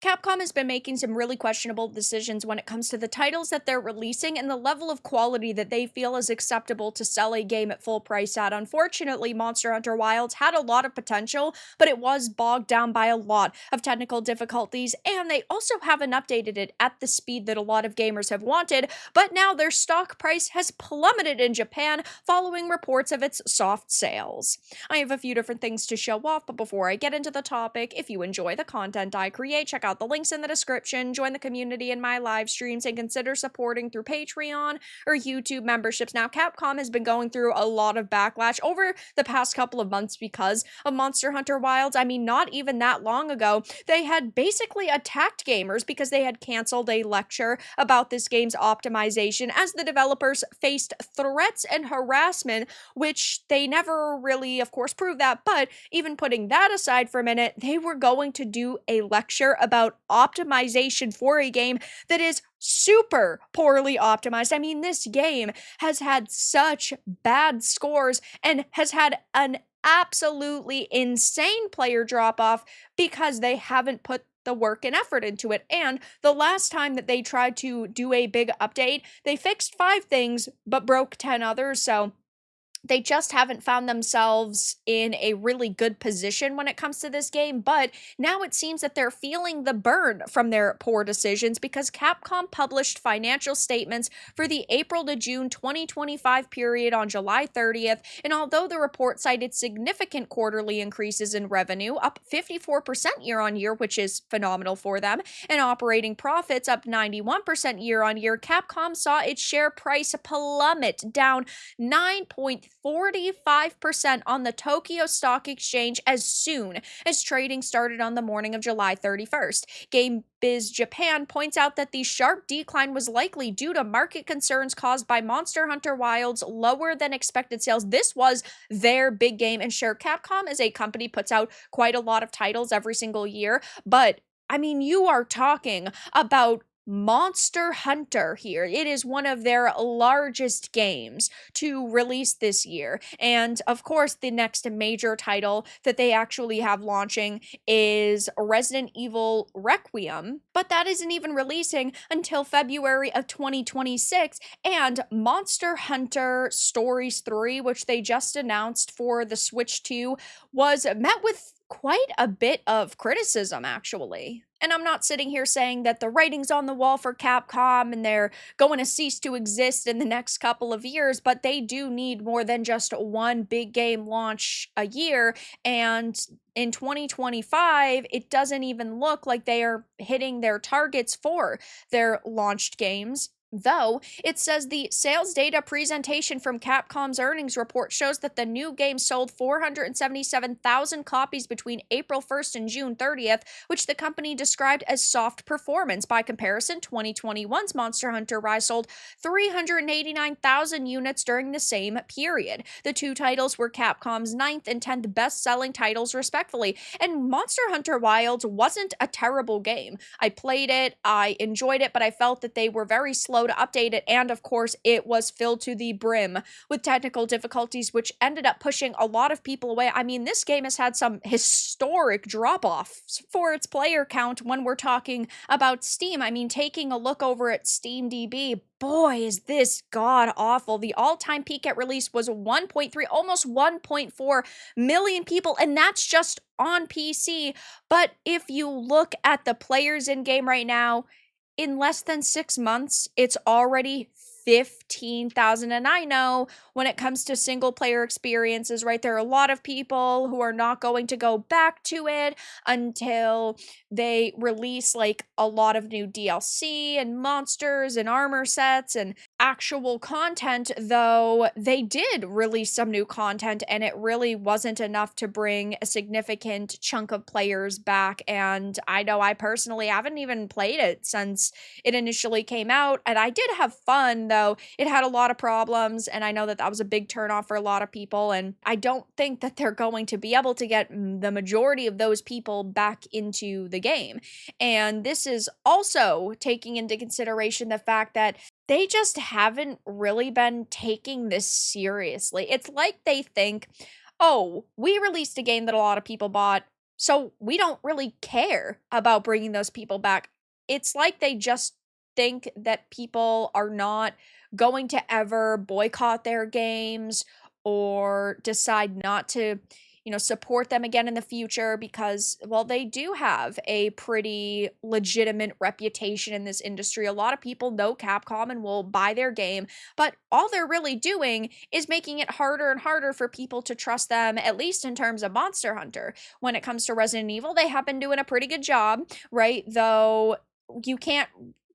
Capcom has been making some really questionable decisions when it comes to the titles that they're releasing and the level of quality that they feel is acceptable to sell a game at full price at. Unfortunately, Monster Hunter Wilds had a lot of potential, but it was bogged down by a lot of technical difficulties, and they also haven't updated it at the speed that a lot of gamers have wanted, but now their stock price has plummeted in Japan following reports of its soft sales. I have a few different things to show off, but before I get into the topic, if you enjoy the content I create, check out the links in the description, join the community in my live streams, and consider supporting through Patreon or YouTube memberships. Now, Capcom has been going through a lot of backlash over the past couple of months because of Monster Hunter Wilds. I mean, not even that long ago, they had basically attacked gamers because they had canceled a lecture about this game's optimization as the developers faced threats and harassment, which they never really, of course, proved that. But even putting that aside for a minute, they were going to do a lecture about optimization for a game that is super poorly optimized. I mean, this game has had such bad scores and has had an absolutely insane player drop off because they haven't put the work and effort into it. And the last time that they tried to do a big update, they fixed 5 things but broke 10 others. So they just haven't found themselves in a really good position when it comes to this game, but now it seems that they're feeling the burn from their poor decisions because Capcom published financial statements for the April to June 2025 period on July 30th, and although the report cited significant quarterly increases in revenue, up 54% year-on-year, which is phenomenal for them, and operating profits up 91% year-on-year, Capcom saw its share price plummet down 9.45% on the Tokyo Stock Exchange as soon as trading started on the morning of July 31st. GameBiz Japan points out that the sharp decline was likely due to market concerns caused by Monster Hunter Wilds' lower than expected sales. This was their big game, and sure, Capcom as a company puts out quite a lot of titles every single year, but I mean, you are talking about Monster Hunter here. It is one of their largest games to release this year. And of course, the next major title that they actually have launching is Resident Evil Requiem, but that isn't even releasing until February of 2026. And Monster Hunter Stories 3, which they just announced for the Switch 2, was met with quite a bit of criticism, actually. And I'm not sitting here saying that the writing's on the wall for Capcom and they're going to cease to exist in the next couple of years, but they do need more than just one big game launch a year. And in 2025, it doesn't even look like they are hitting their targets for their launched games. Though, it says the sales data presentation from Capcom's earnings report shows that the new game sold 477,000 copies between April 1st and June 30th, which the company described as soft performance. By comparison, 2021's Monster Hunter Rise sold 389,000 units during the same period. The two titles were Capcom's 9th and 10th best-selling titles, respectively, and Monster Hunter Wilds wasn't a terrible game. I played it, I enjoyed it, but I felt that they were very slow to update it, and of course it was filled to the brim with technical difficulties, which ended up pushing a lot of people away. I mean, this game has had some historic drop-offs for its player count when we're talking about Steam. I mean, taking a look over at SteamDB, boy, is this god-awful. The all-time peak at release was 1.3, almost 1.4 million people, and that's just on PC. But if you look at the players in-game right now, in less than 6 months, it's already 15,000. And I know when it comes to single player experiences, right, there are a lot of people who are not going to go back to it until they release like a lot of new DLC and monsters and armor sets and actual content, though they did release some new content and it really wasn't enough to bring a significant chunk of players back. And I know I personally haven't even played it since it initially came out, and I did have fun, though it had a lot of problems, and I know that that was a big turnoff for a lot of people, and I don't think that they're going to be able to get the majority of those people back into the game. And this is also taking into consideration the fact that they just haven't really been taking this seriously. It's like they think, oh, we released a game that a lot of people bought, So we don't really care about bringing those people back. It's like they just think that people are not going to ever boycott their games or decide not to, support them again in the future because, well, they do have a pretty legitimate reputation in this industry. A lot of people know Capcom and will buy their game, but all they're really doing is making it harder and harder for people to trust them, at least in terms of Monster Hunter. When it comes to Resident Evil, they have been doing a pretty good job, right? Though you can't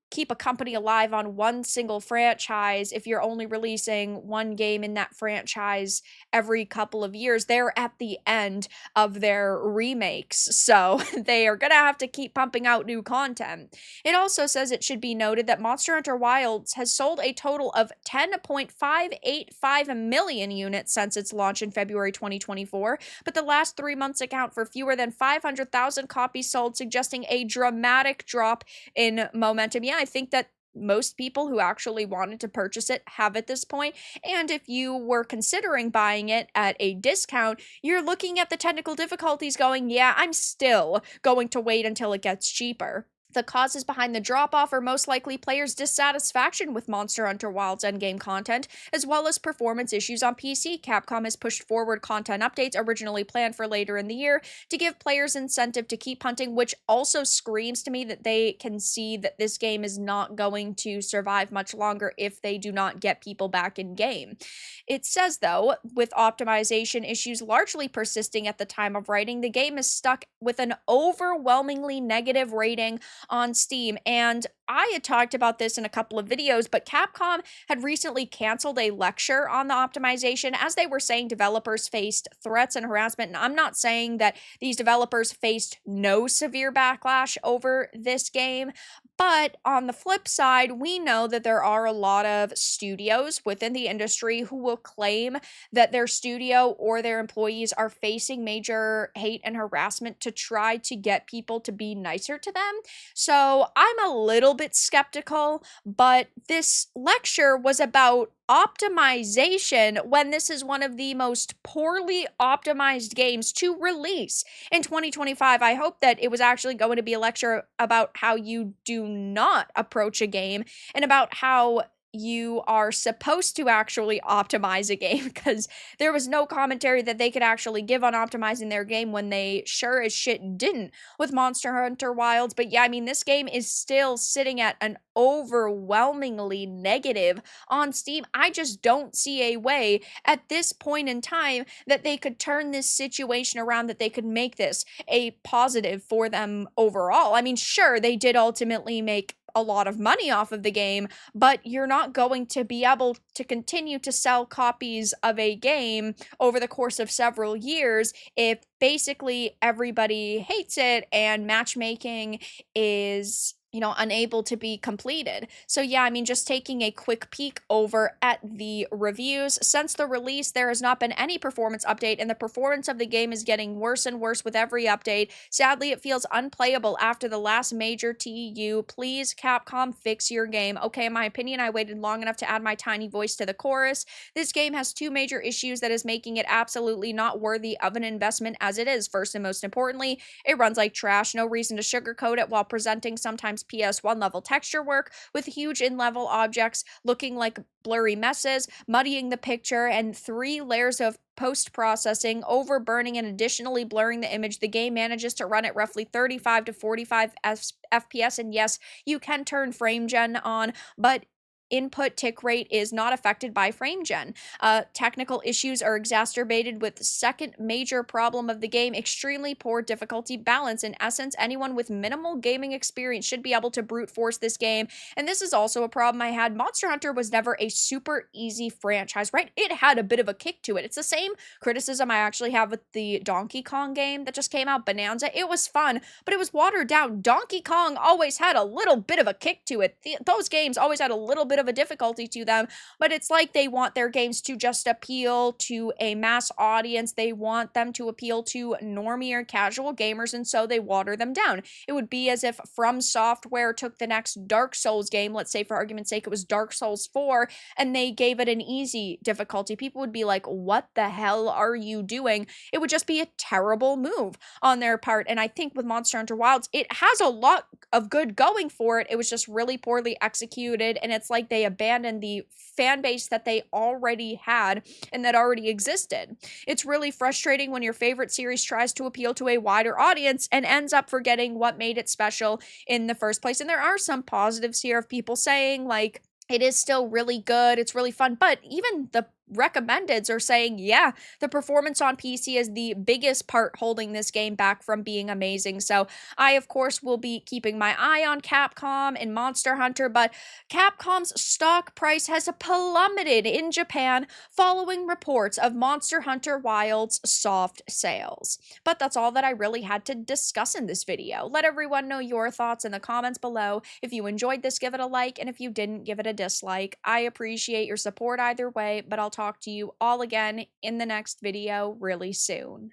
keep a company alive on one single franchise if you're only releasing one game in that franchise every couple of years. They're at the end of their remakes, so they are gonna have to keep pumping out new content. It also says it should be noted that Monster Hunter Wilds has sold a total of 10.585 million units since its launch in February 2024, but the last 3 months account for fewer than 500,000 copies sold, suggesting a dramatic drop in momentum. Yeah, I think that most people who actually wanted to purchase it have at this point. And if you were considering buying it at a discount, you're looking at the technical difficulties going, yeah, I'm still going to wait until it gets cheaper. The causes behind the drop-off are most likely players' dissatisfaction with Monster Hunter Wilds endgame content, as well as performance issues on PC. Capcom has pushed forward content updates originally planned for later in the year to give players incentive to keep hunting, which also screams to me that they can see that this game is not going to survive much longer if they do not get people back in game. It says, though, with optimization issues largely persisting at the time of writing, the game is stuck with an overwhelmingly negative rating on Steam. And I had talked about this in a couple of videos, but Capcom had recently canceled a lecture on the optimization as they were saying developers faced threats and harassment. And I'm not saying that these developers faced no severe backlash over this game, but on the flip side, we know that there are a lot of studios within the industry who will claim that their studio or their employees are facing major hate and harassment to try to get people to be nicer to them. So I'm a little bit skeptical, but this lecture was about optimization when this is one of the most poorly optimized games to release in 2025. I hope that it was actually going to be a lecture about how you do not approach a game and about how you are supposed to actually optimize a game, because there was no commentary that they could actually give on optimizing their game when they sure as shit didn't with Monster Hunter Wilds. But yeah, I mean, this game is still sitting at an overwhelmingly negative on Steam. I just don't see a way at this point in time that they could turn this situation around, that they could make this a positive for them overall. I mean, sure, they did ultimately make a lot of money off of the game, but you're not going to be able to continue to sell copies of a game over the course of several years if basically everybody hates it and matchmaking is unable to be completed. So yeah, I mean, just taking a quick peek over at the reviews. Since the release, there has not been any performance update, and the performance of the game is getting worse and worse with every update. Sadly, it feels unplayable after the last major TU. Please, Capcom, fix your game. Okay, in my opinion, I waited long enough to add my tiny voice to the chorus. This game has two major issues that is making it absolutely not worthy of an investment as it is. First and most importantly, it runs like trash. No reason to sugarcoat it while presenting sometimes PS1 level texture work with huge in-level objects looking like blurry messes, muddying the picture, and 3 layers of post-processing, overburning, and additionally blurring the image. The game manages to run at roughly 35 to 45 FPS, and yes, you can turn frame gen on, but input tick rate is not affected by frame gen. Technical issues are exacerbated with the second major problem of the game: extremely poor difficulty balance. In essence, anyone with minimal gaming experience should be able to brute force this game, and this is also a problem I had. Monster Hunter was never a super easy franchise, right? It had a bit of a kick to it. It's the same criticism I actually have with the Donkey Kong game that just came out, Bonanza. It was fun, but it was watered down. Donkey Kong always had a little bit of a kick to it. Those games always had a little bit bit of a difficulty to them, but it's like they want their games to just appeal to a mass audience. They want them to appeal to normie or casual gamers, and so they water them down. It would be as if From Software took the next Dark Souls game, let's say for argument's sake it was Dark Souls 4, and they gave it an easy difficulty. People would be like, what the hell are you doing? It would just be a terrible move on their part. And I think with Monster Hunter Wilds, it has a lot of good going for it. It was just really poorly executed, and it's like they abandoned the fan base that they already had and that already existed. It's really frustrating when your favorite series tries to appeal to a wider audience and ends up forgetting what made it special in the first place. And there are some positives here of people saying, like, it is still really good, it's really fun, but even the recommendeds are saying, yeah, the performance on PC is the biggest part holding this game back from being amazing. So I, of course, will be keeping my eye on Capcom and Monster Hunter, but Capcom's stock price has plummeted in Japan following reports of Monster Hunter Wilds soft sales. But that's all that I really had to discuss in this video. Let everyone know your thoughts in the comments below. If you enjoyed this, give it a like, and if you didn't, give it a dislike. I appreciate your support either way, but I'll talk to you all again in the next video really soon.